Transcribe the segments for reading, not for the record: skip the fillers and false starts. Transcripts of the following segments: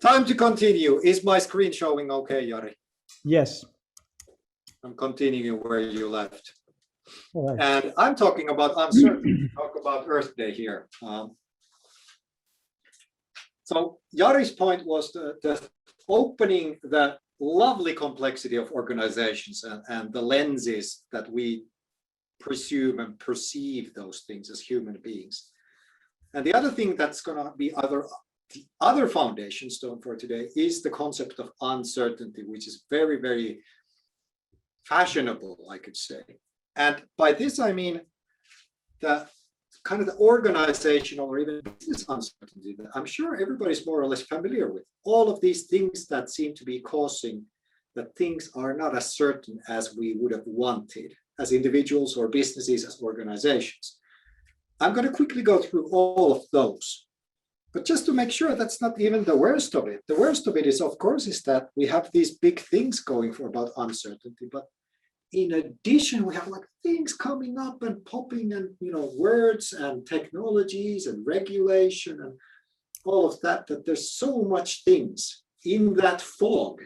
Time to continue. Is my screen showing okay, Jari? Yes. I'm continuing where you left. All right. And I'm talking about uncertainty, talk about Earth Day here. So Jari's point was the opening the lovely complexity of organizations and the lenses that we presume and perceive those things as human beings. And the other thing that's going to be the other foundation stone for today is the concept of uncertainty, which is very, very fashionable, I could say. And by this, I mean the kind of the organizational or even business uncertainty that I'm sure everybody's more or less familiar with. All of these things that seem to be causing that things are not as certain as we would have wanted as individuals or businesses, as organizations. I'm going to quickly go through all of those. But just to make sure that's not even the worst of it. The worst of it is, of course, is that we have these big things going for about uncertainty. But in addition, we have like things coming up and popping and, words and technologies and regulation and all of that, that there's so much things in that fog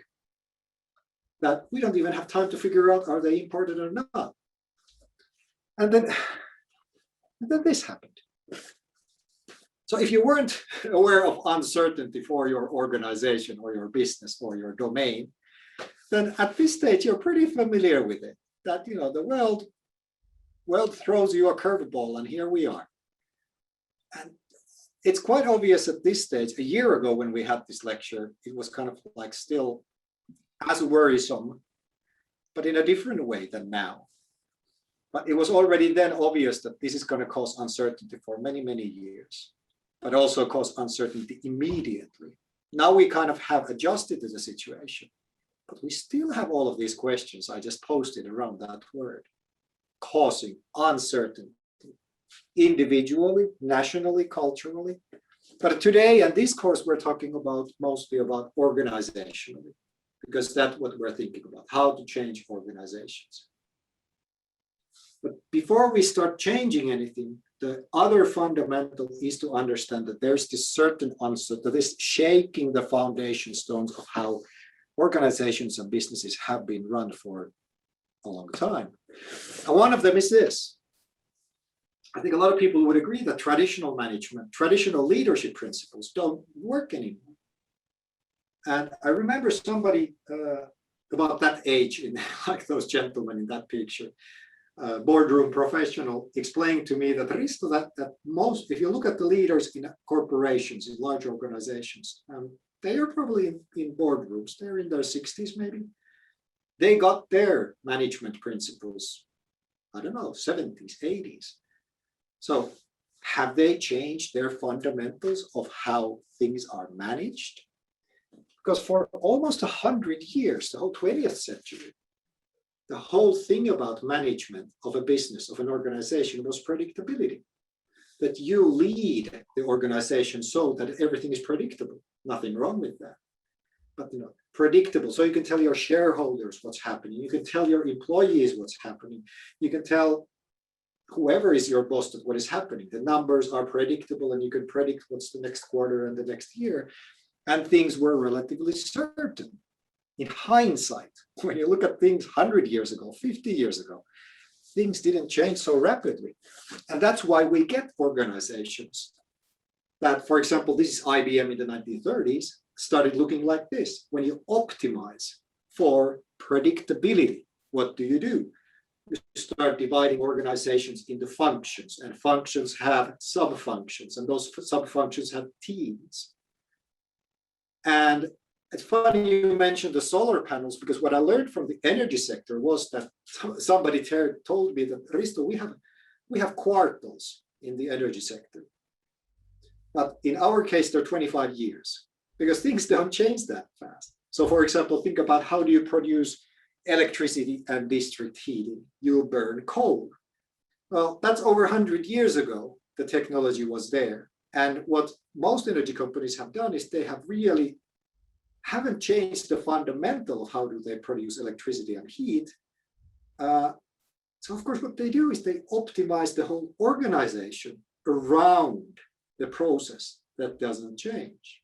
that we don't even have time to figure out, are they important or not? And then this happened. So if you weren't aware of uncertainty for your organization or your business or your domain, then at this stage, you're pretty familiar with it. That, the world throws you a curveball, and here we are. And it's quite obvious at this stage. A year ago when we had this lecture, it was kind of like still as worrisome, but in a different way than now. But it was already then obvious that this is going to cause uncertainty for many, many years, but also cause uncertainty immediately. Now we kind of have adjusted to the situation, but we still have all of these questions I just posted around that word, causing uncertainty, individually, nationally, culturally. But today, and this course, we're talking about mostly about organizationally, because that's what we're thinking about, how to change organizations. But before we start changing anything, the other fundamental is to understand that there's this certain uncertainty that is shaking the foundation stones of how organizations and businesses have been run for a long time. And one of them is this. I think a lot of people would agree that traditional management, traditional leadership principles don't work anymore. And I remember somebody about that age, like those gentlemen in that picture, boardroom professional, explained to me that Risto, that most, if you look at the leaders in corporations, in large organizations, they are probably in boardrooms, they're in their 60s maybe. They got their management principles, I don't know, 70s, 80s. So have they changed their fundamentals of how things are managed? Because for almost 100 years, the whole 20th century, the whole thing about management of a business, of an organization, was predictability. That you lead the organization so that everything is predictable. Nothing wrong with that. But predictable. So you can tell your shareholders what's happening. You can tell your employees what's happening. You can tell whoever is your boss that what is happening. The numbers are predictable, and you can predict what's the next quarter and the next year. And things were relatively certain. In hindsight, when you look at things 100 years ago, 50 years ago, things didn't change so rapidly. And that's why we get organizations that, for example, this is IBM in the 1930s, started looking like this. When you optimize for predictability, what do? You start dividing organizations into functions, and functions have sub-functions, and those sub-functions have teams. And it's funny you mentioned the solar panels, because what I learned from the energy sector was that somebody told me that, Risto, we have quartals in the energy sector. But in our case, they're 25 years, because things don't change that fast. So for example, think about how do you produce electricity and district heating? You burn coal. Well, that's over 100 years ago, the technology was there. And what most energy companies have done is they have really haven't changed the fundamental of how do they produce electricity and heat. So of course, what they do is they optimize the whole organization around the process that doesn't change.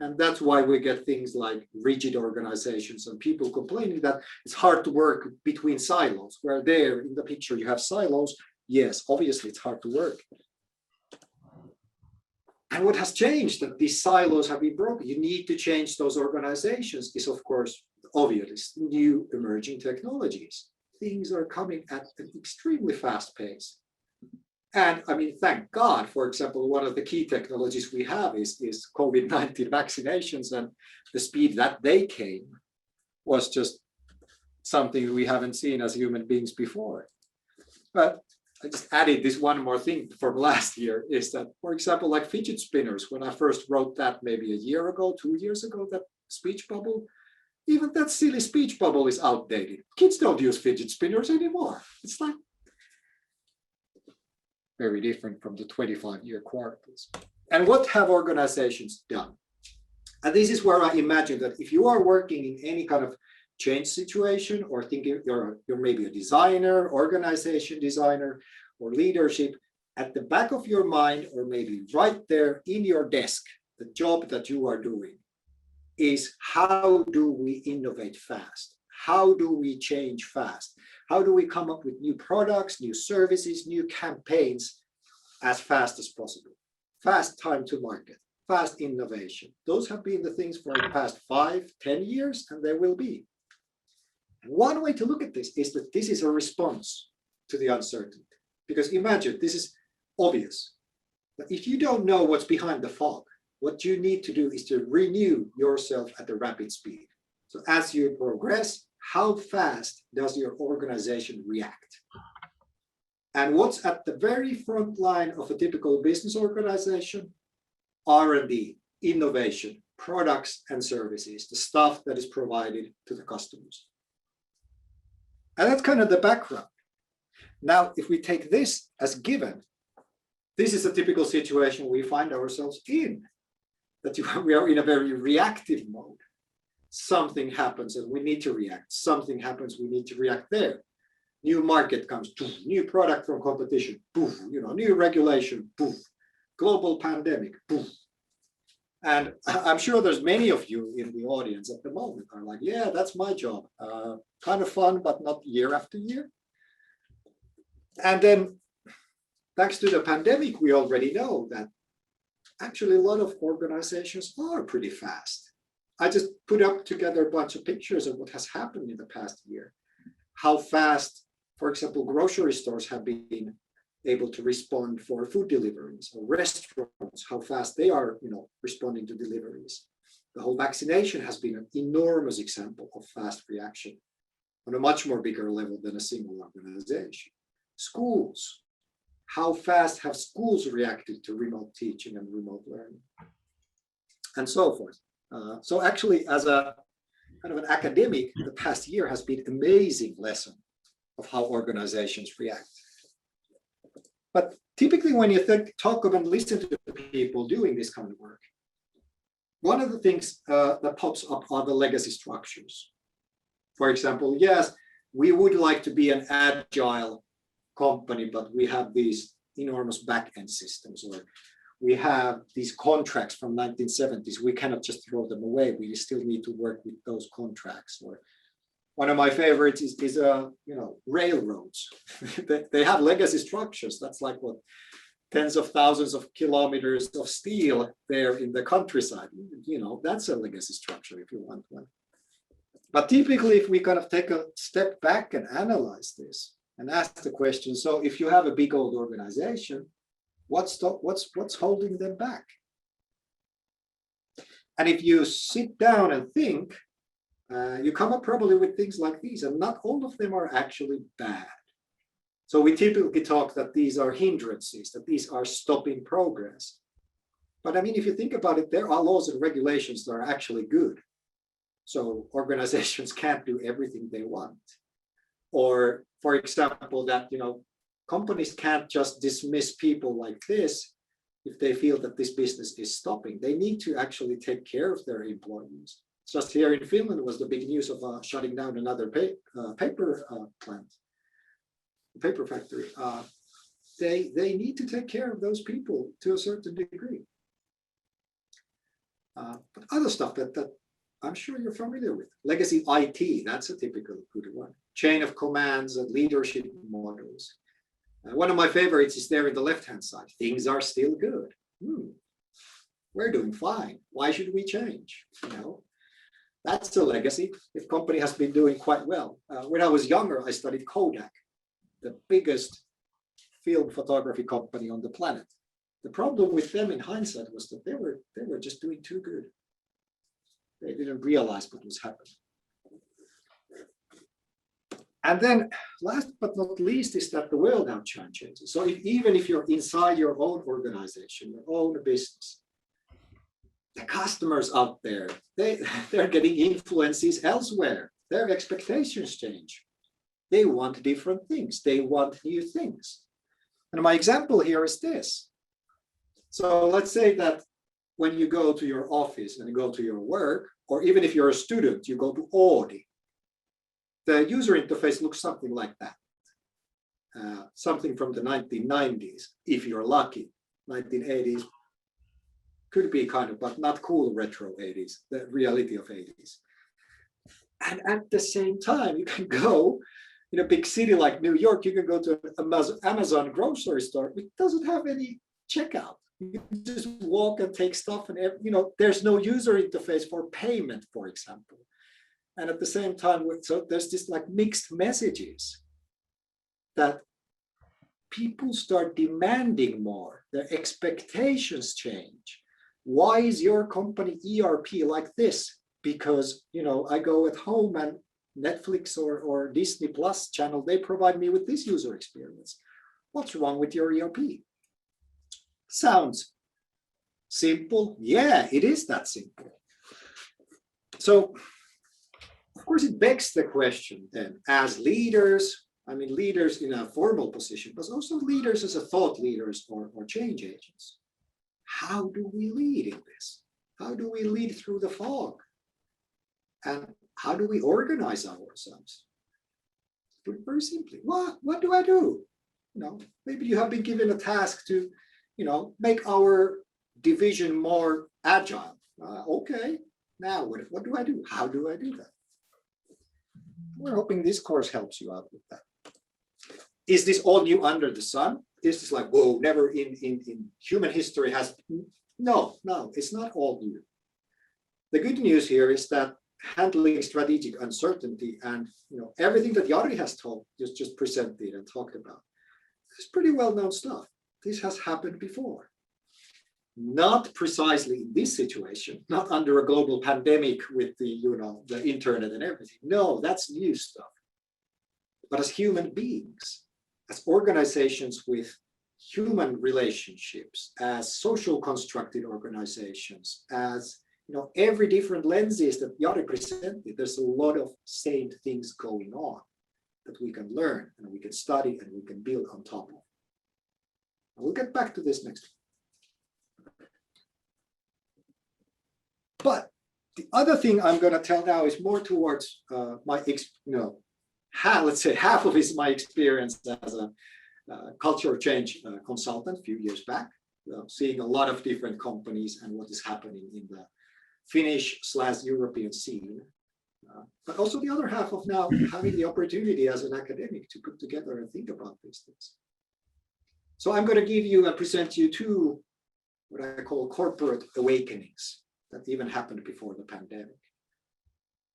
And that's why we get things like rigid organizations and people complaining that it's hard to work between silos, where there in the picture you have silos. Yes, obviously it's hard to work. And what has changed that these silos have been broken, you need to change those organizations, is of course, obvious, new emerging technologies. Things are coming at an extremely fast pace. And I mean, thank God, for example, one of the key technologies we have is COVID-19 vaccinations, and the speed that they came was just something we haven't seen as human beings before. But I just added this one more thing from last year is that, for example, like fidget spinners, when I first wrote that maybe a year ago, 2 years ago, that speech bubble, even that silly speech bubble is outdated. Kids don't use fidget spinners anymore. It's like very different from the 25-year quarters. And what have organizations done? And this is where I imagine that if you are working in any kind of change situation, or thinking you're maybe a designer, organization designer, or leadership, at the back of your mind, or maybe right there in your desk, the job that you are doing is, how do we innovate fast? How do we change fast? How do we come up with new products, new services, new campaigns as fast as possible? Fast time to market, fast innovation. Those have been the things for the past 5, 10 years, and they will be. One way to look at this is that this is a response to the uncertainty. Because imagine, this is obvious. But if you don't know what's behind the fog, what you need to do is to renew yourself at a rapid speed. So as you progress, how fast does your organization react? And what's at the very front line of a typical business organization? R&D, innovation, products and services, the stuff that is provided to the customers. And that's kind of the background. Now, if we take this as given, this is a typical situation we find ourselves in, that we are in a very reactive mode. Something happens and we need to react. Something happens, we need to react there. New market comes, poof, new product from competition, poof, new regulation, poof, global pandemic, poof. And I'm sure there's many of you in the audience at the moment are like, yeah, that's my job. Kind of fun, but not year after year. And then thanks to the pandemic, we already know that actually a lot of organizations are pretty fast. I just put up together a bunch of pictures of what has happened in the past year. How fast, for example, grocery stores have been able to respond for food deliveries, or restaurants, how fast they are, responding to deliveries. The whole vaccination has been an enormous example of fast reaction on a much more bigger level than a single organization. Schools, how fast have schools reacted to remote teaching and remote learning, and so forth. So actually, as a kind of an academic, the past year has been an amazing lesson of how organizations react. But typically when you talk about and listen to people doing this kind of work, one of the things that pops up are the legacy structures. For example, yes, we would like to be an agile company, but we have these enormous back-end systems, or we have these contracts from 1970s. We cannot just throw them away. We still need to work with those contracts. Or one of my favorites is railroads. They have legacy structures. That's like what, tens of thousands of kilometers of steel there in the countryside. That's a legacy structure if you want one. But typically, if we kind of take a step back and analyze this and ask the question, so if you have a big old organization, what's holding them back? And if you sit down and think, you come up probably with things like these, and not all of them are actually bad. So we typically talk that these are hindrances, that these are stopping progress. But I mean, if you think about it, there are laws and regulations that are actually good. So organizations can't do everything they want. Or, for example, that companies can't just dismiss people like this if they feel that this business is stopping. They need to actually take care of their employees. Just here in Finland was the big news of shutting down another paper plant, paper factory. They need to take care of those people to a certain degree. But other stuff that I'm sure you're familiar with. Legacy IT, that's a typical good one. Chain of commands and leadership models. One of my favorites is there in the left-hand side. Things are still good. We're doing fine. Why should we change? That's a legacy. If company has been doing quite well. When I was younger, I studied Kodak, the biggest film photography company on the planet. The problem with them in hindsight was that they were just doing too good. They didn't realize what was happening. And then last but not least is that the world now changes. So even if you're inside your own organization, your own business, the customers out there, they're getting influences elsewhere. Their expectations change. They want different things. They want new things. And my example here is this. So let's say that when you go to your office and you go to your work, or even if you're a student, you go to Audi, the user interface looks something like that. Something from the 1990s, if you're lucky. 1980s could be kind of, but not cool retro 80s, the reality of 80s. And at the same time, you can go in a big city like New York, you can go to an Amazon grocery store, which doesn't have any checkout. You just walk and take stuff, and there's no user interface for payment, for example. And at the same time, so there's this like mixed messages that people start demanding more. Their expectations change. Why is your company ERP like this? Because I go at home and Netflix or Disney Plus channel, they provide me with this user experience. What's wrong with your ERP? Sounds simple. Yeah, it is that simple. So, of course, it begs the question then, as leaders, leaders in a formal position, but also leaders as a thought leaders or change agents. How do we lead in this? How do we lead through the fog? And how do we organize ourselves? Put it very simply, what do I do? Maybe you have been given a task to, make our division more agile. Okay, now what do I do? How do I do that? We're hoping this course helps you out with that. Is this all new under the sun? Is this like, whoa, never in human history has, no, it's not all new. The good news here is that handling strategic uncertainty and everything that Jari has just presented and talked about is pretty well-known stuff. This has happened before. Not precisely in this situation, not under a global pandemic with the internet and everything. No, that's new stuff. But as human beings, as organizations with human relationships, as social constructed organizations, as every different lenses that Jari presented, there's a lot of same things going on that we can learn and we can study and we can build on top of. And we'll get back to this next week. But the other thing I'm going to tell now is more towards let's say half of it is my experience as a cultural change consultant a few years back, seeing a lot of different companies and what is happening in the Finnish/European scene. But also the other half of now having the opportunity as an academic to put together and think about these things. So I'm going to give you and present you two what I call corporate awakenings that even happened before the pandemic.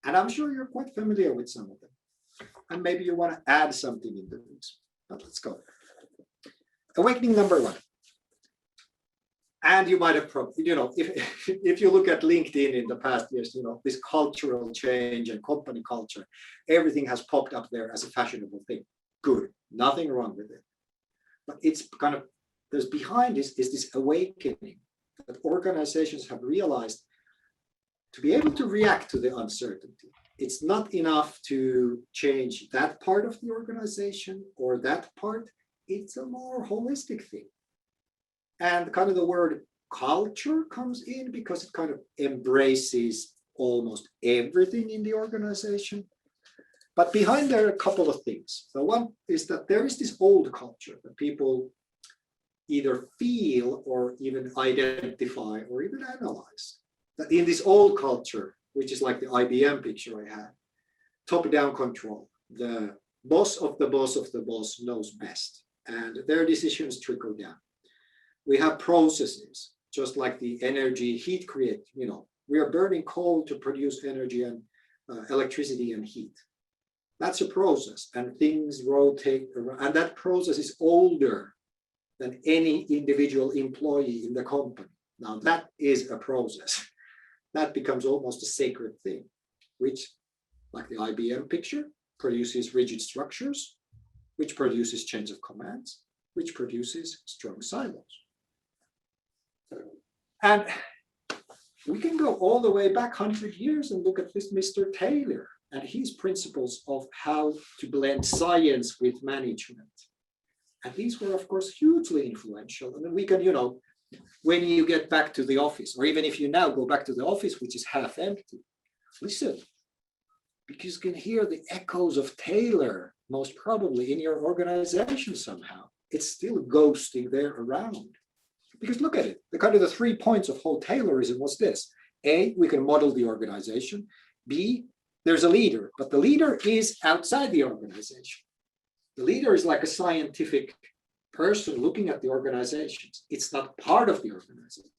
And I'm sure you're quite familiar with some of them. And maybe you want to add something into this. But let's go. Awakening number one. And you might have probably, if you look at LinkedIn in the past years, this cultural change and company culture, everything has popped up there as a fashionable thing. Good, nothing wrong with it. But it's kind of, there's behind this is this awakening that organizations have realized to be able to react to the uncertainty. It's not enough to change that part of the organization or that part. It's a more holistic thing. And kind of the word culture comes in because it kind of embraces almost everything in the organization. But behind there are a couple of things. So one is that there is this old culture that people either feel or even identify or even analyze. that in this old culture, which is like the IBM picture I had, top-down control, the boss of the boss of the boss knows best, and their decisions trickle down. We have processes, just like the energy heat create, we are burning coal to produce energy and electricity and heat. That's a process, and things rotate around, and that process is older than any individual employee in the company. Now that is a process. That becomes almost a sacred thing, which, like the IBM picture, produces rigid structures, which produces chains of commands, which produces strong silos. And we can go all the way back 100 years and look at this Mr. Taylor and his principles of how to blend science with management. And these were, of course, hugely influential. And then we can, when you get back to the office, or even if you now go back to the office, which is half empty, listen, because you can hear the echoes of Taylor, most probably in your organization somehow. It's still ghosting there around. Because look at it, the 3 points of whole Taylorism was this. A, we can model the organization. B, there's a leader, but the leader is outside the organization. The leader is like a scientific person looking at the organizations. It's not part of the organization.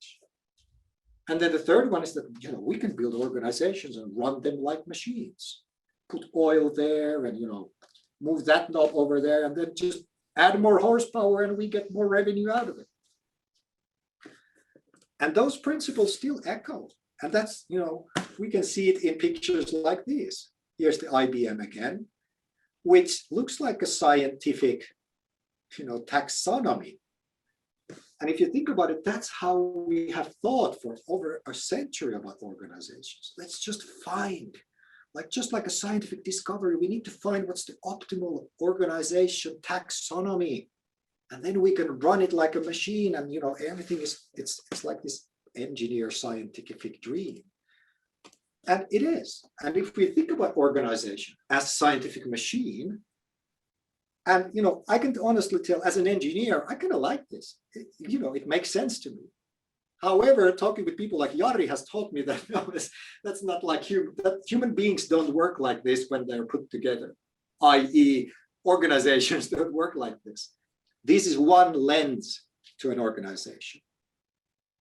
And then the third one is that, we can build organizations and run them like machines. Put oil there and, move that knob over there and then just add more horsepower and we get more revenue out of it. And those principles still echo. And that's, we can see it in pictures like these. Here's the IBM again, which looks like a scientific, taxonomy. And if you think about it, that's how we have thought for over a century about organizations. Let's just find, just like a scientific discovery, we need to find what's the optimal organization taxonomy. And then we can run it like a machine and, everything is, it's like this engineer scientific dream. And it is. And if we think about organization as a scientific machine, and, I can honestly tell as an engineer, I kind of like this. It makes sense to me. However, talking with people like Jari has taught me that that's not like human beings don't work like this when they're put together, i.e. organizations don't work like this. This is one lens to an organization.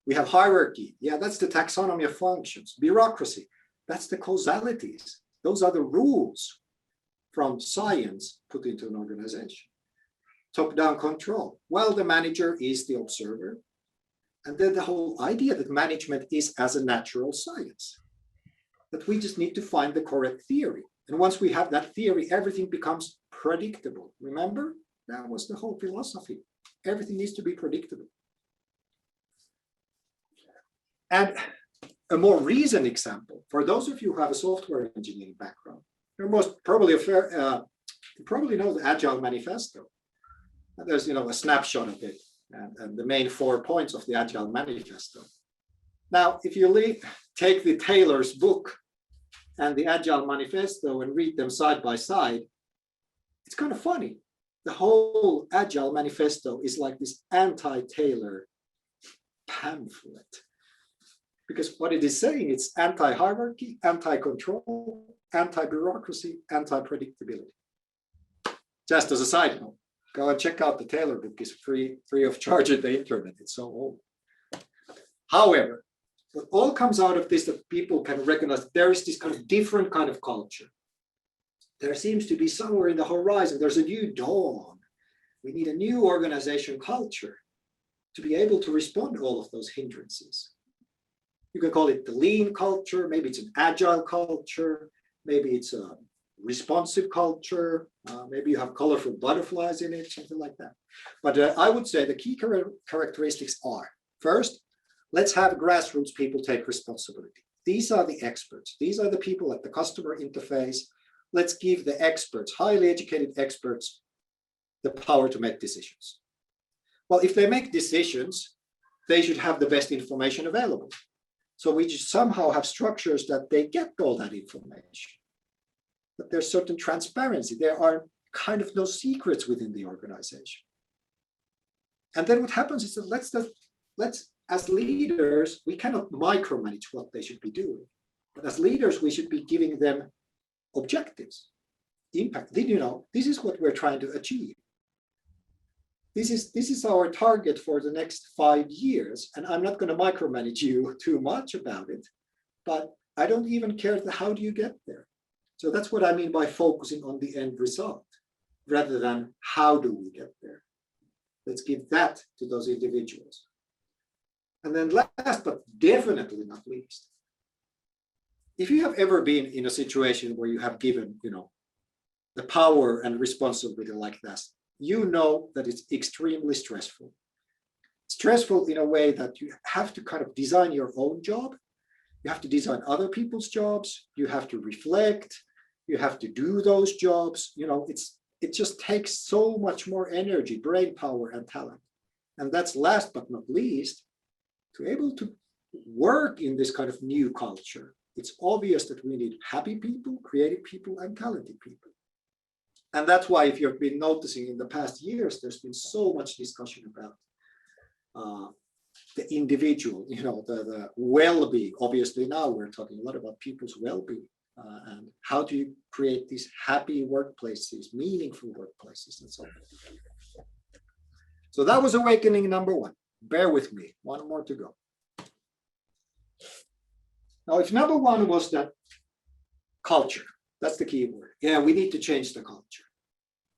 We have hierarchy. Yeah, that's the taxonomy of functions. Bureaucracy, that's the causalities. Those are the rules from science put into an organization. Top-down control. Well, the manager is the observer. And then the whole idea that management is as a natural science. That we just need to find the correct theory. And once we have that theory, everything becomes predictable. Remember? That was the whole philosophy. Everything needs to be predictable. And a more recent example, for those of you who have a software engineering background, you're most probably you probably know the Agile Manifesto. And there's a snapshot of it and the main 4 points of the Agile Manifesto. Now, if you take the Taylor's book and the Agile Manifesto and read them side by side, it's kind of funny. The whole Agile Manifesto is like this anti-Taylor pamphlet. Because what it is saying, it's anti-hierarchy, anti-control, anti-bureaucracy, anti-predictability. Just as a side note, go and check out the Taylor book. It's free of charge at the internet. It's so old. However, what all comes out of this that people can recognize, there is this kind of different kind of culture. There seems to be somewhere in the horizon, there's a new dawn. We need a new organization culture to be able to respond to all of those hindrances. You can call it the lean culture, maybe it's an agile culture, maybe it's a responsive culture, maybe you have colorful butterflies in it, something like that. But I would say the key characteristics are, first, let's have grassroots people take responsibility. These are the experts. These are the people at the customer interface. Let's give the experts, highly educated experts, the power to make decisions. Well, if they make decisions, they should have the best information available. So we just somehow have structures that they get all that information. But there's certain transparency. There are kind of no secrets within the organization. And then what happens is that let's as leaders, we cannot micromanage what they should be doing. But as leaders, we should be giving them objectives, impact. This is what we're trying to achieve. This is our target for the next 5 years. And I'm not going to micromanage you too much about it, but I don't even care how do you get there. So that's what I mean by focusing on the end result, rather than how do we get there. Let's give that to those individuals. And then last, but definitely not least, if you have ever been in a situation where you have given, the power and responsibility like this, you know that it's extremely stressful. Stressful in a way that you have to kind of design your own job. You have to design other people's jobs. You have to reflect. You have to do those jobs. It just takes so much more energy, brain power, and talent. And that's last but not least, to be able to work in this kind of new culture. It's obvious that we need happy people, creative people, and talented people. And that's why, if you've been noticing in the past years, there's been so much discussion about the individual, the well-being. Obviously, now we're talking a lot about people's well-being and how do you create these happy workplaces, meaningful workplaces, and so on. So that was awakening number 1. Bear with me, one more to go. Now, if number 1 was that culture, that's the key word. Yeah, we need to change the culture.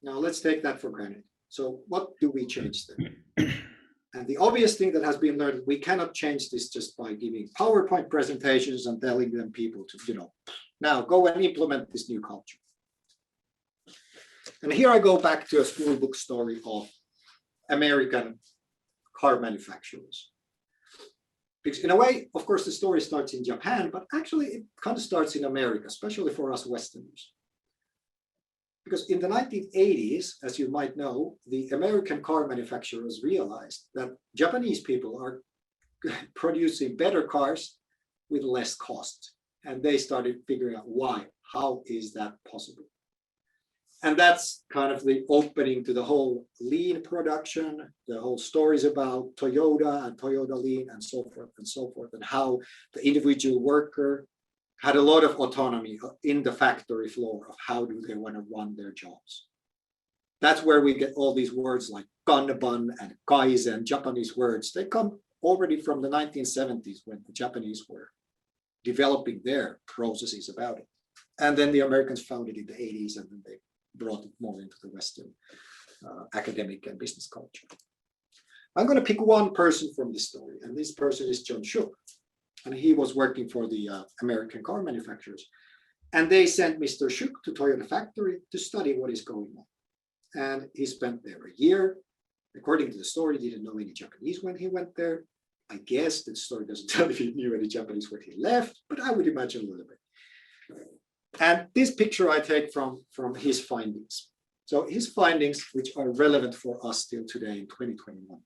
Now, let's take that for granted. So what do we change then? And the obvious thing that has been learned, we cannot change this just by giving PowerPoint presentations and telling them people to, now go and implement this new culture. And here I go back to a school book story of American car manufacturers. Because in a way, of course, the story starts in Japan, but actually it kind of starts in America, especially for us Westerners. Because in the 1980s, as you might know, the American car manufacturers realized that Japanese people are producing better cars with less cost. And they started figuring out why. How is that possible? And that's kind of the opening to the whole lean production, the whole stories about Toyota and Toyota lean and so forth, and how the individual worker had a lot of autonomy in the factory floor of how do they want to run their jobs. That's where we get all these words like Kanban and Kaizen, Japanese words. They come already from the 1970s when the Japanese were developing their processes about it. And then the Americans found it in the 80s, and then they brought it more into the Western academic and business culture. I'm going to pick one person from this story, and this person is John Shook. And he was working for the American car manufacturers. And they sent Mr. Shook to Toyota factory to study what is going on. And he spent there a year. According to the story, he didn't know any Japanese when he went there. I guess the story doesn't tell if he knew any Japanese when he left, but I would imagine a little bit. And this picture I take from his findings. So his findings, which are relevant for us still today in 2021.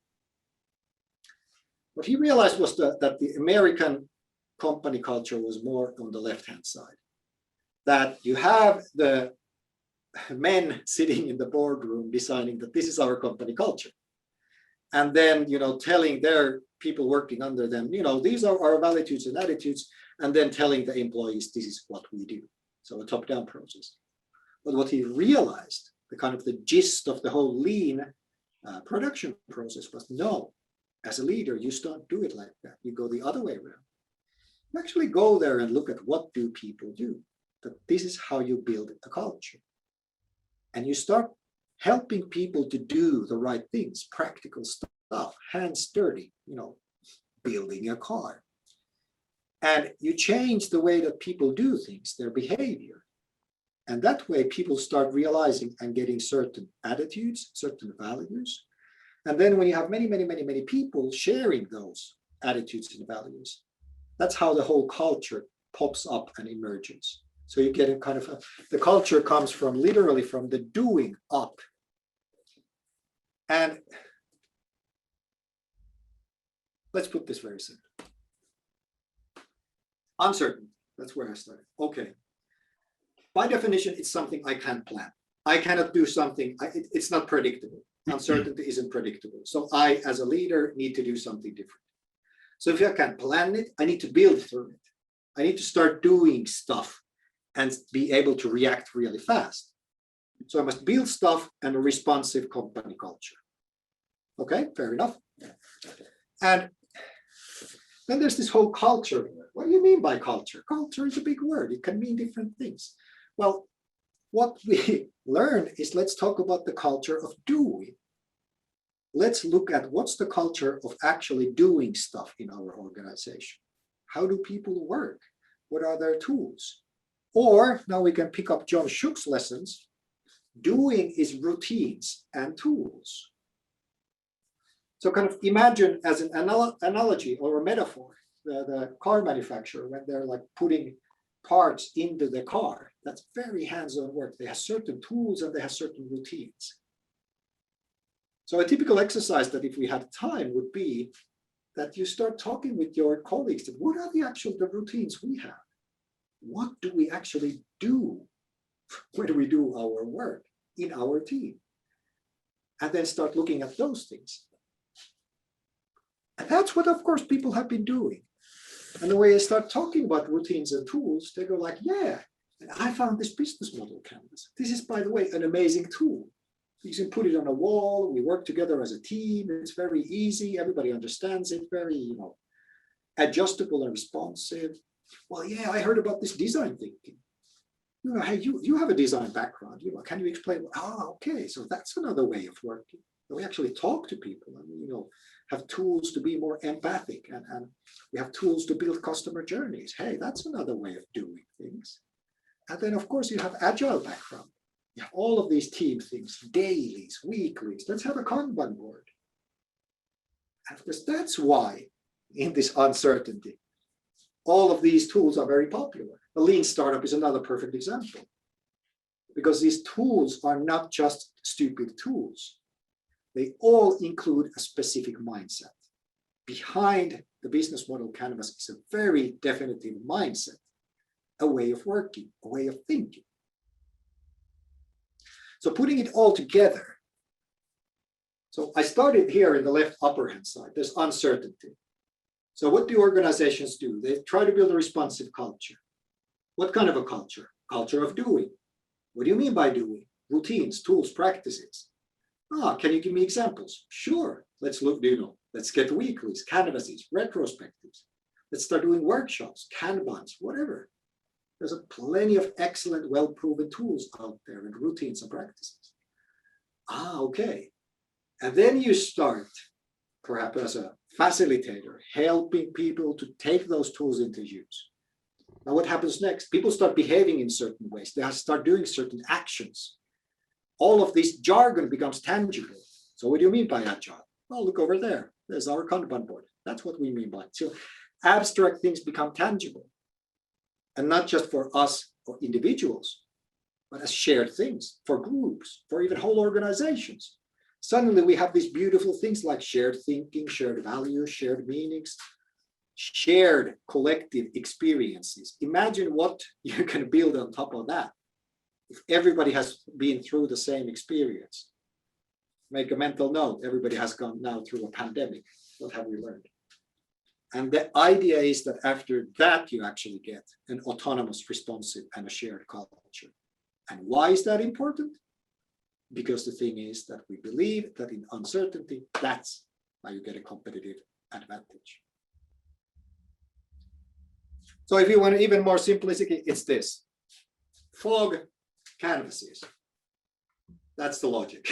What he realized was that the American company culture was more on the left-hand side. That you have the men sitting in the boardroom deciding that this is our company culture. And then, telling their people working under them, these are our values and attitudes, and then telling the employees, this is what we do. So a top-down process. But what he realized, the kind of the gist of the whole lean production process was, no, as a leader, you don't do it like that. You go the other way around. You actually go there and look at what do people do. That this is how you build a culture. And you start helping people to do the right things, practical stuff, hands dirty, building a car. And you change the way that people do things, their behavior. And that way people start realizing and getting certain attitudes, certain values. And then when you have many, many, many, many people sharing those attitudes and values, that's how the whole culture pops up and emerges. So you get a kind of the culture comes from literally from the doing up. And let's put this very simple. Uncertain, that's where I started. Okay. By definition, it's something I can't plan. I cannot do something, it's not predictable. Uncertainty isn't predictable. So I, as a leader, need to do something different. So if I can plan it, I need to build through it. I need to start doing stuff and be able to react really fast. So I must build stuff and a responsive company culture. Okay, fair enough. And then there's this whole culture. What do you mean by culture? Culture is a big word. It can mean different things. Well, what we learn is let's talk about the culture of doing. Let's look at what's the culture of actually doing stuff in our organization. How do people work? What are their tools? Or now we can pick up John Shook's lessons. Doing is routines and tools. So kind of imagine as an analogy or a metaphor, the car manufacturer, when they're like putting parts into the car, that's very hands-on work. They have certain tools and they have certain routines. So a typical exercise that if we had time would be that you start talking with your colleagues. What are the routines we have? What do we actually do when we do our work in our team? And then start looking at those things. And that's what, of course, people have been doing. And the way I start talking about routines and tools, they go like, yeah, and I found this business model canvas. This is, by the way, an amazing tool. You can put it on a wall. We work together as a team. It's very easy. Everybody understands it. Very, adjustable and responsive. Well, yeah, I heard about this design thinking. Hey, you have a design background. Can you explain? Okay, so that's another way of working. We actually talk to people and have tools to be more empathic, and we have tools to build customer journeys. Hey, that's another way of doing things. And then, of course, you have agile background. You have all of these team things, dailies, weeklies. Let's have a Kanban board. And of course, that's why in this uncertainty, all of these tools are very popular. A lean startup is another perfect example, because these tools are not just stupid tools. They all include a specific mindset. Behind the business model canvas is a very definitive mindset, a way of working, a way of thinking. So putting it all together. So I started here in the left upper hand side. There's uncertainty. So what do organizations do? They try to build a responsive culture. What kind of a culture? Culture of doing. What do you mean by doing? Routines, tools, practices. Can you give me examples? Sure. Let's look, let's get weeklies, canvases, retrospectives. Let's start doing workshops, Kanbans, whatever. There's plenty of excellent, well-proven tools out there and routines and practices. Okay. And then you start, perhaps as a facilitator, helping people to take those tools into use. Now what happens next? People start behaving in certain ways. They start doing certain actions. All of this jargon becomes tangible. So what do you mean by agile? Well, look over there. There's our Kanban board. That's what we mean by it. So abstract things become tangible. And not just for us or individuals, but as shared things for groups, for even whole organizations. Suddenly we have these beautiful things like shared thinking, shared values, shared meanings, shared collective experiences. Imagine what you can build on top of that. If everybody has been through the same experience, make a mental note. Everybody has gone now through a pandemic. What have we learned? And the idea is that after that, you actually get an autonomous, responsive, and a shared culture. And why is that important? Because the thing is that we believe that in uncertainty, that's how you get a competitive advantage. So if you want even more simplicity, it's this. Fog canvases. That's the logic.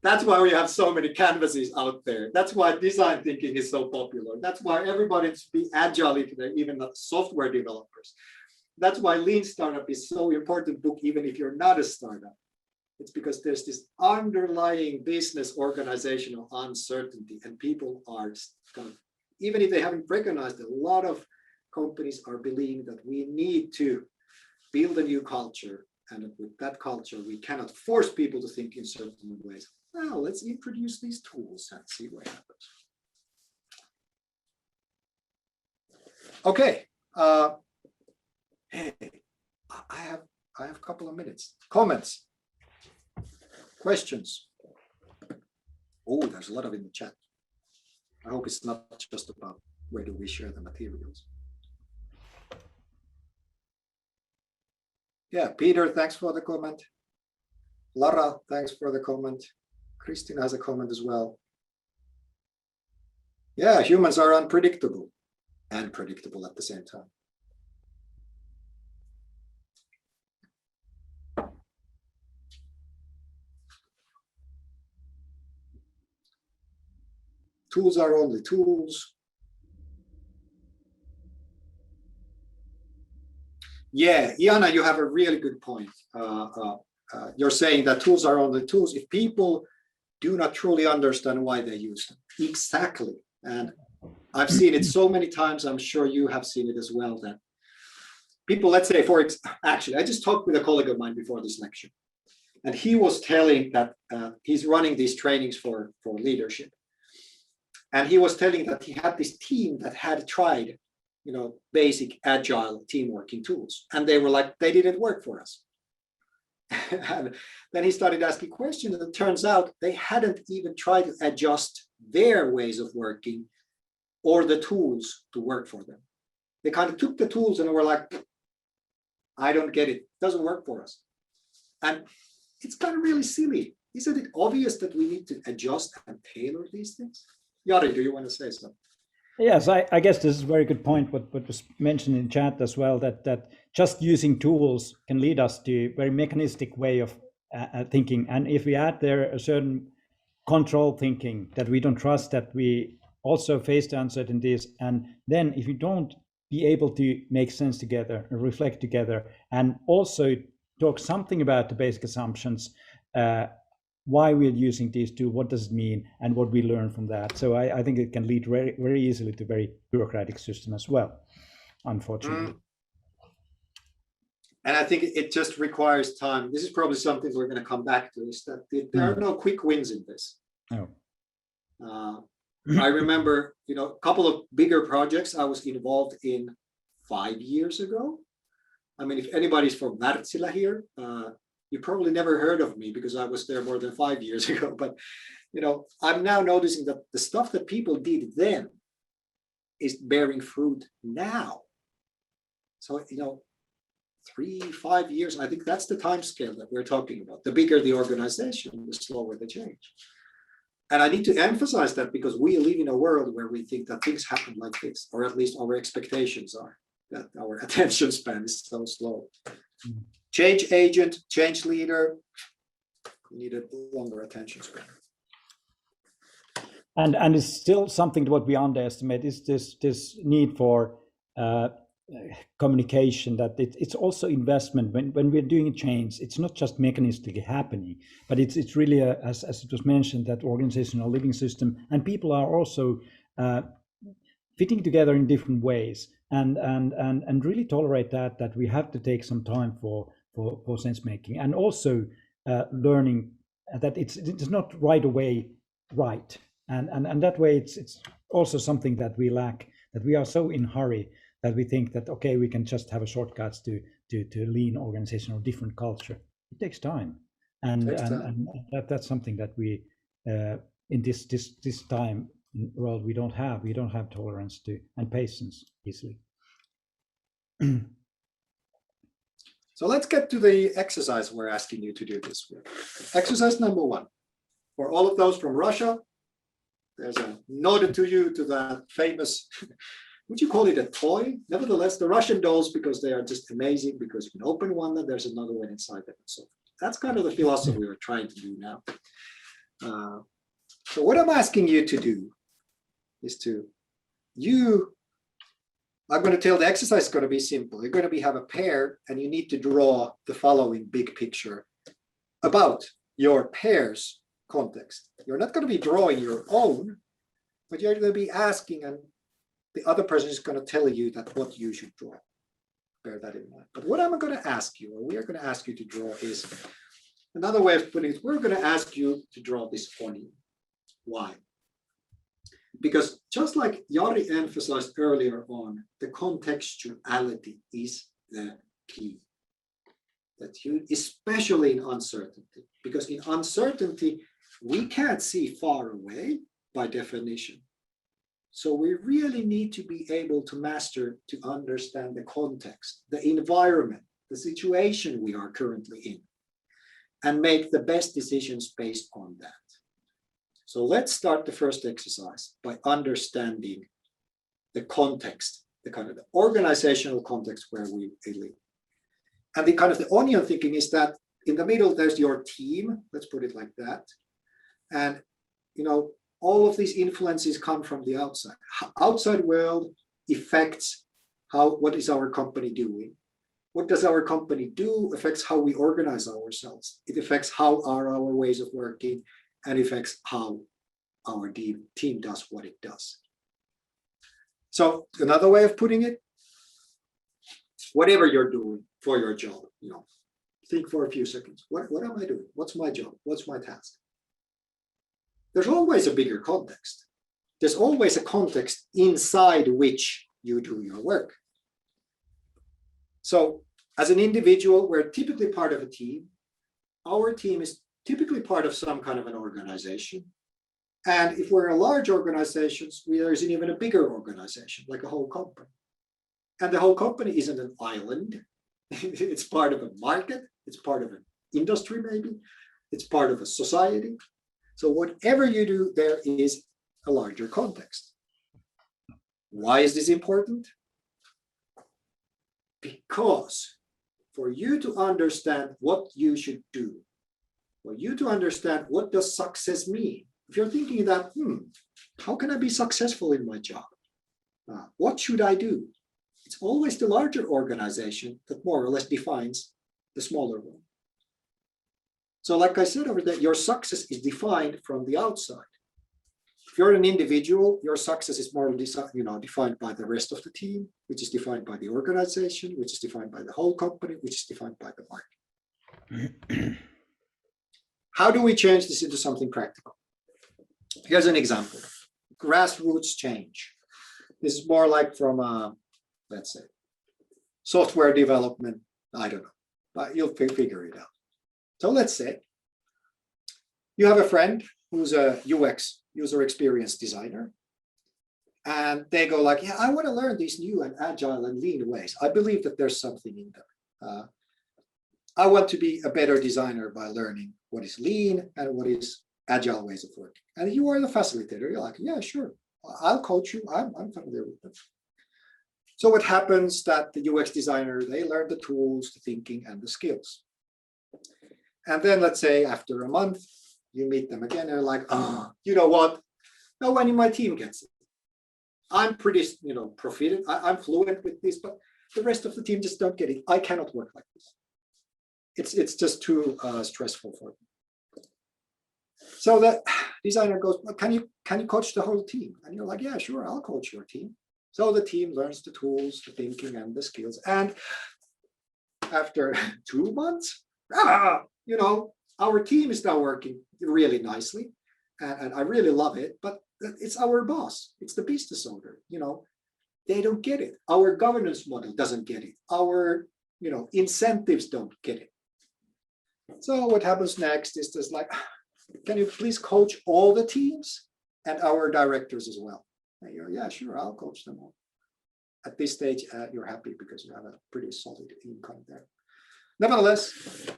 That's why we have so many canvases out there. That's why design thinking is so popular. That's why everybody should be agile, even the software developers. That's why Lean Startup is so important book, even if you're not a startup. It's because there's this underlying business organizational uncertainty, and people are kind of, even if they haven't recognized it, a lot of companies are believing that we need to build a new culture, and with that culture, we cannot force people to think in certain ways. Well, let's introduce these tools and see what happens. Okay. Hey, I have a couple of minutes. Comments, questions. Oh, there's a lot of in the chat. I hope it's not just about where do we share the materials. Yeah, Peter, thanks for the comment. Lara, thanks for the comment. Christine has a comment as well. Yeah, humans are unpredictable and predictable at the same time. Tools are only tools. Yeah, Iana, you have a really good point. You're saying that tools are only tools if people do not truly understand why they use them. Exactly. And I've seen it so many times. I'm sure you have seen it as well, that people, let's say, actually, I just talked with a colleague of mine before this lecture, and he was telling that he's running these trainings for leadership. And he was telling that he had this team that had tried, basic agile team working tools. And they were like, they didn't work for us. And then he started asking questions, and it turns out they hadn't even tried to adjust their ways of working or the tools to work for them. They kind of took the tools and were like, I don't get it. It doesn't work for us. And it's kind of really silly. Isn't it obvious that we need to adjust and tailor these things? Jari, do you want to say something? Yes, I guess this is a very good point, what was mentioned in chat as well, that just using tools can lead us to a very mechanistic way of thinking. And if we add there a certain control thinking that we don't trust, that we also face the uncertainties, and then if you don't be able to make sense together, reflect together, and also talk something about the basic assumptions, why we're using these two, what does it mean, and what we learn from that. So I think it can lead very, very easily to a very bureaucratic system as well, unfortunately. And I think it just requires time. This is probably something we're going to come back to, is that there are no quick wins in this. No. I remember, a couple of bigger projects I was involved in 5 years ago. I mean, if anybody's from Wärtsilä here, you probably never heard of me because I was there more than 5 years ago. But, I'm now noticing that the stuff that people did then is bearing fruit now. So, 3-5 years, I think that's the time scale that we're talking about. The bigger the organization, the slower the change. And I need to emphasize that because we live in a world where we think that things happen like this, or at least our expectations are that our attention span is so slow. Change agent, change leader, we need a longer attention span. And it's still something what we underestimate is this need for communication, that it's also investment. When we're doing a change, it's not just mechanistically happening, but it's really as it was mentioned, that organizational living system, and people are also fitting together in different ways, and really tolerate that we have to take some time for sense making, and also learning that it's not right away right, and that way it's also something that we lack, that we are so in hurry that we think that, okay, we can just have a shortcuts to lean organization or different culture. It takes time, and that's something that we in this time world we don't have tolerance to and patience easily. So let's get to the exercise we're asking you to do this week. Exercise number 1. For all of those from Russia, there's a nod to you to that famous, would you call it a toy? Nevertheless, the Russian dolls, because they are just amazing, because you can open one and there's another one inside them. So that's kind of the philosophy we're trying to do now. So what I'm asking you to do is I'm going to tell the exercise is going to be simple. You're going to have a pair, and you need to draw the following big picture about your pair's context. You're not going to be drawing your own, but you're going to be asking, and the other person is going to tell you that what you should draw. Bear that in mind. But what I'm going to ask you, or we are going to ask you to draw, is another way of putting it. We're going to ask you to draw this onion. Why? Because just like Jari emphasized earlier on, the contextuality is the key. That especially in uncertainty, because in uncertainty, we can't see far away by definition. So we really need to be able to master, to understand the context, the environment, the situation we are currently in, and make the best decisions based on that. So let's start the first exercise by understanding the context, the kind of the organizational context where we live. And the kind of the onion thinking is that in the middle, there's your team, let's put it like that. And, all of these influences come from the outside. Outside world affects what is our company doing. What does our company do affects how we organize ourselves. It affects how are our ways of working, and affects how our team does what it does. So another way of putting it, whatever you're doing for your job, think for a few seconds. What am I doing? What's my job? What's my task? There's always a bigger context. There's always a context inside which you do your work. So as an individual, we're typically part of a team. Our team is typically part of some kind of an organization. And if we're a large organization, there's an even a bigger organization, like a whole company. And the whole company isn't an island. It's part of a market. It's part of an industry, maybe. It's part of a society. So whatever you do, there is a larger context. Why is this important? Because for you to understand what you should do, for you to understand what does success mean, if you're thinking that, how can I be successful in my job? What should I do? It's always the larger organization that more or less defines the smaller one. So like I said over there, your success is defined from the outside. If you're an individual, your success is more defined by the rest of the team, which is defined by the organization, which is defined by the whole company, which is defined by the market. How do we change this into something practical? Here's an example. Grassroots change. This is more like from, let's say, software development. I don't know, but you'll figure it out. So let's say you have a friend who's a UX, user experience designer, and they go like, yeah, I want to learn these new and agile and lean ways. I believe that there's something in them. I want to be a better designer by learning what is lean and what is agile ways of working. And you are the facilitator. You're like, yeah, sure. I'll coach you. I'm familiar with them. So what happens that the UX designer, they learn the tools, the thinking, and the skills. And then let's say after a month, you meet them again, and they're like, you know what? No one in my team gets it. I'm pretty, proficient. I'm fluent with this, but the rest of the team just don't get it. I cannot work like this. It's just too stressful for me. So the designer goes, well, can you coach the whole team? And you're like, yeah, sure, I'll coach your team. So the team learns the tools, the thinking, and the skills. And after 2 months, our team is now working really nicely, and I really love it, but it's our boss, it's the business owner, they don't get it. Our governance model doesn't get it. Our, incentives don't get it. So what happens next is just like, can you please coach all the teams and our directors as well? And you're, yeah, sure, I'll coach them all. At this stage, you're happy because you have a pretty solid income there. Nevertheless,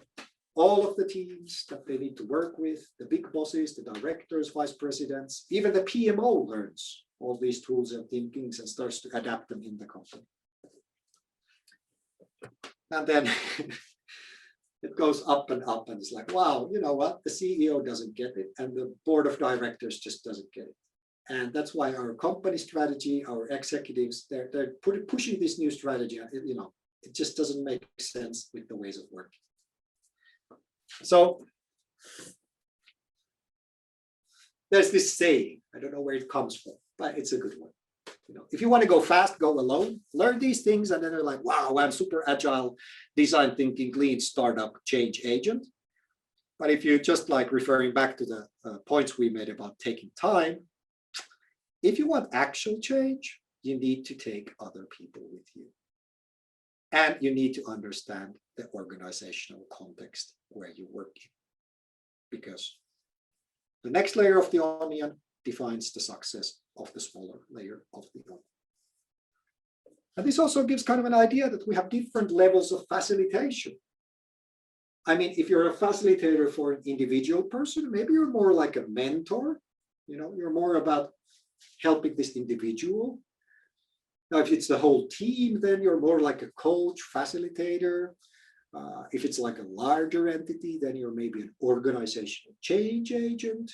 all of the teams that they need to work with, the big bosses, the directors, vice presidents, even the PMO learns all these tools and thinkings and starts to adapt them in the company. And then it goes up and up, and it's like, wow, you know what? The CEO doesn't get it, and the board of directors just doesn't get it. And that's why our company strategy, our executives, they're pushing this new strategy. It just doesn't make sense with the ways of working. So there's this saying, I don't know where it comes from, but it's a good one. If you want to go fast, go alone, learn these things, and then they're like, wow, I'm super agile, design thinking, lean startup change agent. But if you just like referring back to the points we made about taking time, if you want actual change, you need to take other people with you. And you need to understand the organizational context where you work in. Because the next layer of the onion defines the success of the smaller layer of the onion. And this also gives kind of an idea that we have different levels of facilitation. I mean, if you're a facilitator for an individual person, maybe you're more like a mentor. You're more about helping this individual. Now, if it's the whole team, then you're more like a coach, facilitator. If it's like a larger entity, then you're maybe an organizational change agent.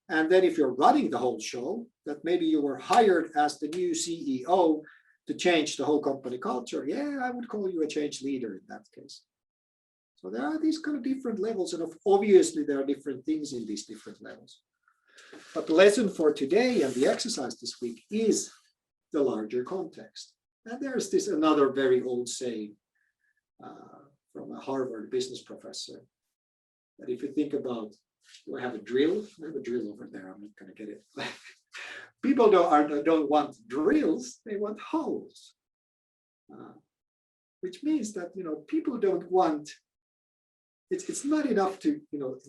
And then if you're running the whole show, that maybe you were hired as the new CEO to change the whole company culture. Yeah, I would call you a change leader in that case. So there are these kind of different levels, and obviously there are different things in these different levels. But the lesson for today and the exercise this week is the larger context. And there's this another very old saying from a Harvard business professor, that if you think about, do I have a drill? I have a drill over there, I'm not going to get it. People don't want drills, they want holes. Which means that, people don't want, it's not enough to,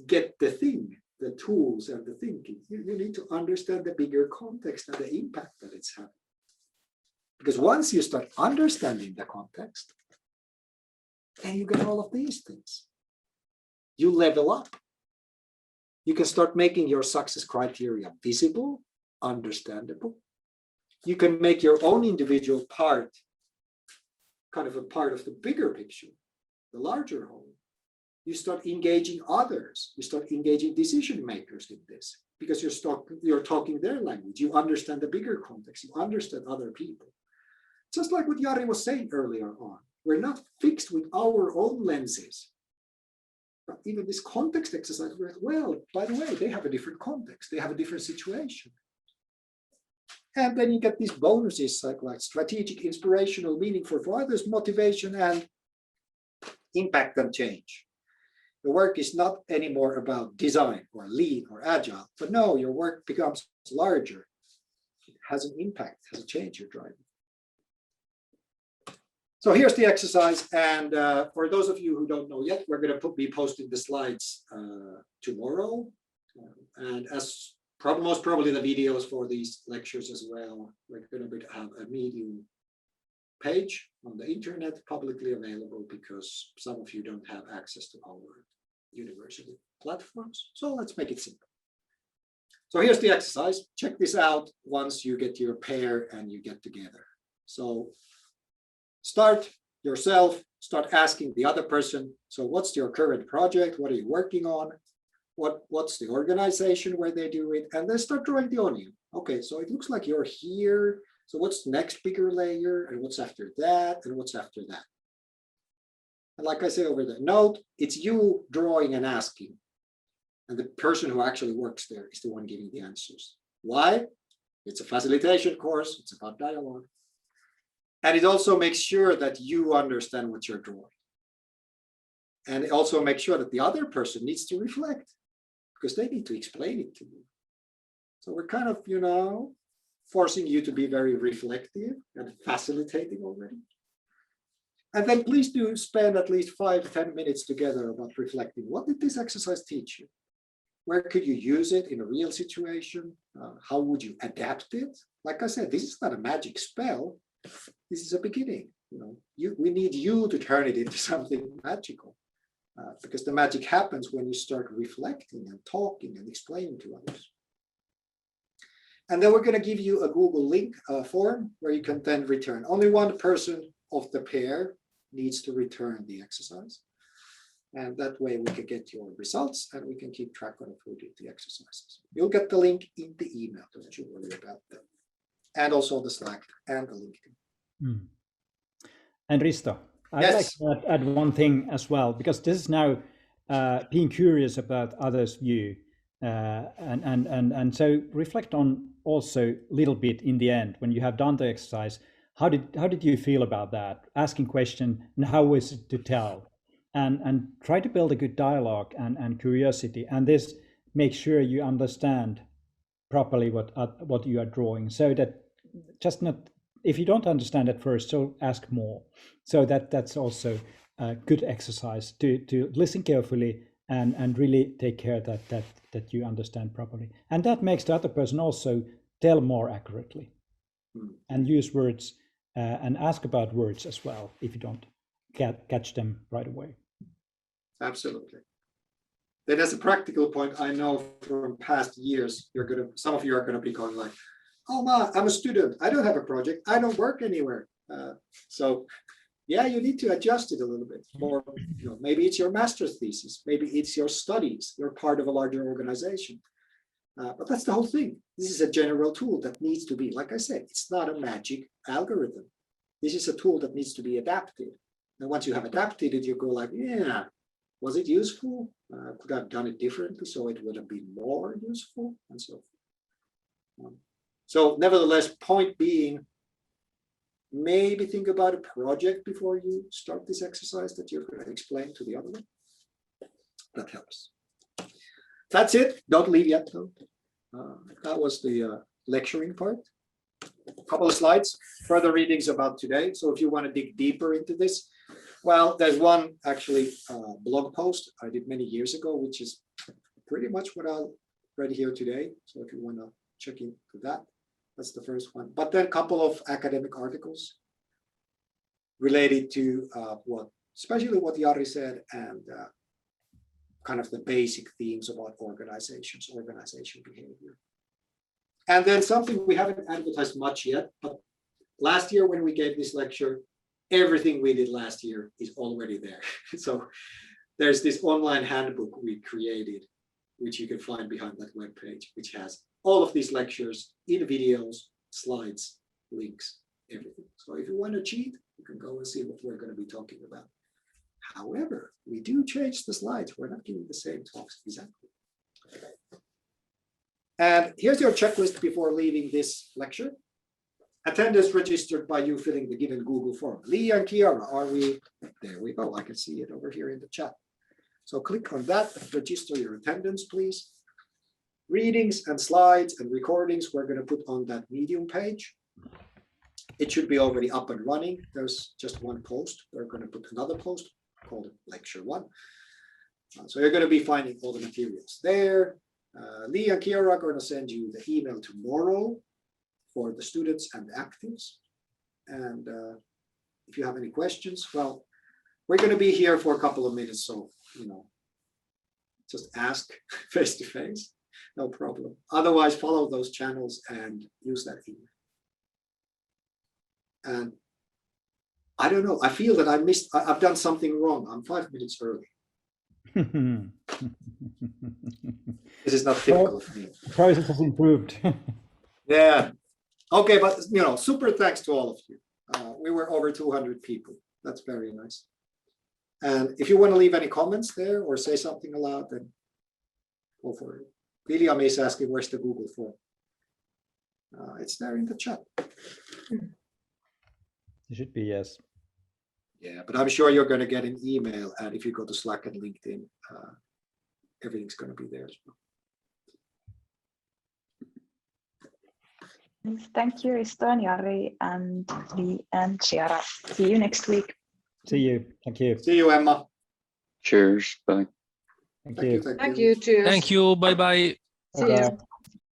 get the thing, the tools and the thinking. You need to understand the bigger context and the impact that it's having. Because once you start understanding the context, then you get all of these things. You level up. You can start making your success criteria visible, understandable. You can make your own individual part kind of a part of the bigger picture, the larger whole. You start engaging others. You start engaging decision makers in this because you're talking their language. You understand the bigger context. You understand other people. Just like what Jari was saying earlier on, we're not fixed with our own lenses. But even this context exercise, well, by the way, they have a different context. They have a different situation. And then you get these bonuses like strategic, inspirational, meaningful for others, motivation, and impact and change. The work is not anymore about design or lean or agile, but no, your work becomes larger. It has an impact, has a change you're driving. So here's the exercise, and for those of you who don't know yet, we're going to be posting the slides tomorrow, and as most probably the videos for these lectures as well. We're going to have a Medium page on the internet publicly available because some of you don't have access to our university platforms. So let's make it simple. So here's the exercise. Check this out once you get your pair and you get together. So start yourself, start asking the other person, so what's your current project? What are you working on? What's the organization where they do it? And then start drawing the onion. Okay, so it looks like you're here. So what's the next bigger layer? And what's after that? And what's after that? And like I say over the note, it's you drawing and asking. And the person who actually works there is the one giving the answers. Why? It's a facilitation course. It's about dialogue. And it also makes sure that you understand what you're drawing. And it also makes sure that the other person needs to reflect because they need to explain it to you. So we're kind of, forcing you to be very reflective and facilitating already. And then please do spend at least 5 to 10 minutes together about reflecting. What did this exercise teach you? Where could you use it in a real situation? How would you adapt it? Like I said, this is not a magic spell. This is a beginning. We need you to turn it into something magical. Because the magic happens when you start reflecting and talking and explaining to others. And then we're going to give you a Google link form where you can then return. Only one person of the pair needs to return the exercise. And that way we can get your results and we can keep track of who did the exercises. You'll get the link in the email, don't you worry about that. And also the Slack and the LinkedIn. And Risto, I'd Yes. like to add one thing as well, because this is now being curious about others' view, and so reflect on also a little bit in the end when you have done the exercise. How did you feel about that? Asking question, and how was it to tell, and try to build a good dialogue and curiosity, and this makes sure you understand properly what you are drawing, so that just not. If you don't understand at first, so ask more. So that's also a good exercise to listen carefully and really take care that you understand properly. And that makes the other person also tell more accurately, Hmm. and use words and ask about words as well if you don't catch them right away. Absolutely. Then as a practical point, I know from past years, some of you are gonna be going like, oh ma, I'm a student, I don't have a project, I don't work anywhere. So yeah, you need to adjust it a little bit. Or maybe it's your master's thesis, maybe it's your studies, you're part of a larger organization. But that's the whole thing. This is a general tool that needs to be, like I said, it's not a magic algorithm. This is a tool that needs to be adapted. And once you have adapted it, you go like, yeah, was it useful? Could I have done it differently so it would have been more useful? And so forth. So nevertheless, point being, maybe think about a project before you start this exercise that you're going to explain to the other one. That helps. That's it. Don't leave yet, though. That was the lecturing part. A couple of slides, further readings about today. So if you want to dig deeper into this, well, there's one actually blog post I did many years ago, which is pretty much what I'll read here today. So if you want to check into that, that's the first one. But then a couple of academic articles related to especially what Jari said, and kind of the basic themes about organizations, organization behavior. And then something we haven't advertised much yet, but last year when we gave this lecture, everything we did last year is already there. So there's this online handbook we created, which you can find behind that webpage, which has all of these lectures in videos, slides, links, everything. So if you want to cheat, you can go and see what we're going to be talking about. However, we do change the slides. We're not giving the same talks exactly. And here's your checklist before leaving this lecture. Attendance registered by you filling the given Google form. Lee and Kiara, are we? There we go. I can see it over here in the chat. So click on that, register your attendance, please. Readings and slides and recordings, we're going to put on that Medium page. It should be already up and running. There's just one post. We're going to put another post called Lecture 1. So you're going to be finding all the materials there. Lee and Kiara are going to send you the email tomorrow for the students and the actives. And if you have any questions, well, we're going to be here for a couple of minutes. So, just ask face to face. No problem. Otherwise, follow those channels and use that email. And I don't know. I feel that I've done something wrong. I'm 5 minutes early. This is not typical of me. Process has improved. Yeah. Okay, but super thanks to all of you. We were over 200 people. That's very nice. And if you want to leave any comments there or say something aloud, then go for it. William is asking, where's the Google form? It's there in the chat. It should be, yes. Yeah, but I'm sure you're going to get an email, and if you go to Slack and LinkedIn, everything's going to be there as well. Thank you, Risto and Jari, and Lee and Jari. See you next week. See you. Thank you. See you, Emma. Cheers. Bye. Thank you. Thank you. Cheers. Thank you. Bye bye. See you.